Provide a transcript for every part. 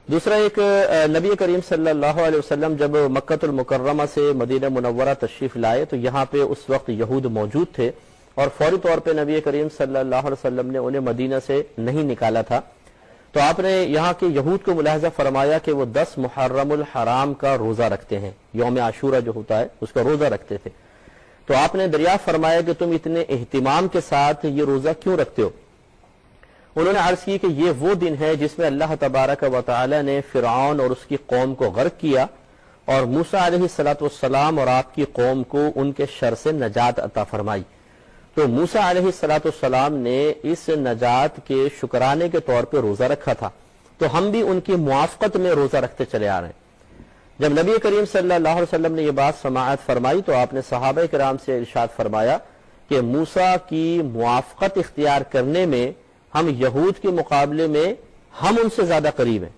دوسرا ایک نبی کریم صلی اللہ علیہ وسلم جب مکۃ المکرمہ سے مدینہ منورہ تشریف لائے تو یہاں پہ اس وقت یہود موجود تھے اور فوری طور پہ نبی کریم صلی اللہ علیہ وسلم نے انہیں مدینہ سے نہیں نکالا تھا. تو آپ نے یہاں کے یہود کو ملاحظہ فرمایا کہ وہ 10 محرم الحرام کا روزہ رکھتے ہیں، یوم عاشورہ جو ہوتا ہے اس کا روزہ رکھتے تھے. تو آپ نے دریافت فرمایا کہ تم اتنے اہتمام کے ساتھ یہ روزہ کیوں رکھتے ہو؟ انہوں نے عرض کی کہ یہ وہ دن ہے جس میں اللہ تبارک و تعالی نے فرعون اور اس کی قوم کو غرق کیا اور موسیٰ علیہ السلام اور آپ کی قوم کو ان کے شر سے نجات عطا فرمائی. تو موسیٰ علیہ السلام نے اس نجات کے شکرانے کے طور پہ روزہ رکھا تھا، تو ہم بھی ان کی موافقت میں روزہ رکھتے چلے آ رہے ہیں. جب نبی کریم صلی اللہ علیہ وسلم نے یہ بات سماعت فرمائی تو آپ نے صحابہ کرام سے ارشاد فرمایا کہ موسیٰ کی موافقت اختیار کرنے میں ہم یہود کے مقابلے میں ہم ان سے زیادہ قریب ہیں،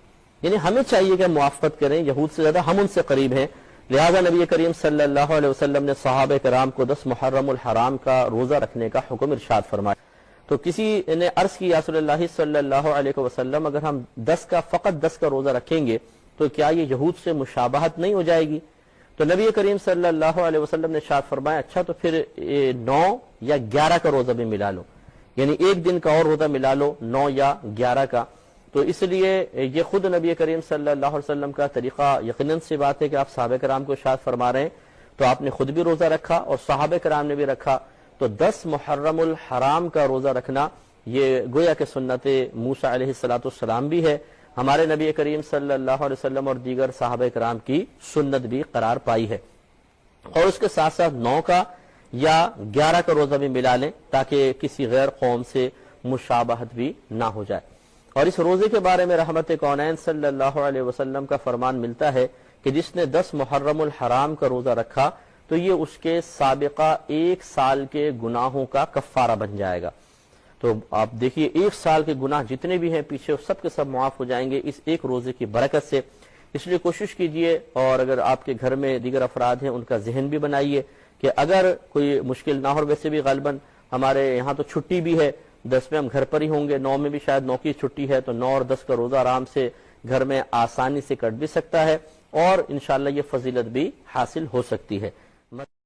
یعنی ہمیں چاہیے کہ موافقت کریں، یہود سے زیادہ ہم ان سے قریب ہیں. لہذا نبی کریم صلی اللہ علیہ وسلم نے صحابہ کرام کو 10 محرم الحرام کا روزہ رکھنے کا حکم ارشاد فرمایا. تو کسی نے عرض کی یا رسول اللہ صلی اللہ علیہ وسلم اگر ہم فقط 10 کا روزہ رکھیں گے تو کیا یہ یہود سے مشابہت نہیں ہو جائے گی؟ تو نبی کریم صلی اللہ علیہ وسلم نے ارشاد فرمایا اچھا تو پھر 9 یا 11 کا روزہ بھی ملا لو، یعنی ایک دن کا اور روزہ ملا لو 9 یا 11 کا. تو اس لیے یہ خود نبی کریم صلی اللہ علیہ وسلم کا طریقہ یقیناً سی بات ہے کہ آپ صحابہ کرام کو ارشاد فرما رہے ہیں، تو آپ نے خود بھی روزہ رکھا اور صحابہ کرام نے بھی رکھا. تو 10 محرم الحرام کا روزہ رکھنا یہ گویا کہ سنت موسیٰ علیہ السلام بھی ہے، ہمارے نبی کریم صلی اللہ علیہ وسلم اور دیگر صحابہ کرام کی سنت بھی قرار پائی ہے. اور اس کے ساتھ ساتھ 9 کا یا 11 کا روزہ بھی ملا لیں تاکہ کسی غیر قوم سے مشابہت بھی نہ ہو جائے. اور اس روزے کے بارے میں رحمت کونین صلی اللہ علیہ وسلم کا فرمان ملتا ہے کہ جس نے 10 محرم الحرام کا روزہ رکھا تو یہ اس کے سابقہ 1 سال کے گناہوں کا کفارہ بن جائے گا. تو آپ دیکھیے 1 سال کے گناہ جتنے بھی ہیں پیچھے سب کے سب معاف ہو جائیں گے اس ایک روزے کی برکت سے. اس لیے کوشش کیجئے اور اگر آپ کے گھر میں دیگر افراد ہیں ان کا ذہن بھی بنائیے کہ اگر کوئی مشکل نہ ہو. ویسے بھی غالباً ہمارے یہاں تو چھٹی بھی ہے، 10 میں ہم گھر پر ہی ہوں گے، 9 میں بھی شاید 9 کی چھٹی ہے، تو 9 اور 10 کا روزہ آرام سے گھر میں آسانی سے کٹ بھی سکتا ہے اور انشاءاللہ یہ فضیلت بھی حاصل ہو سکتی ہے.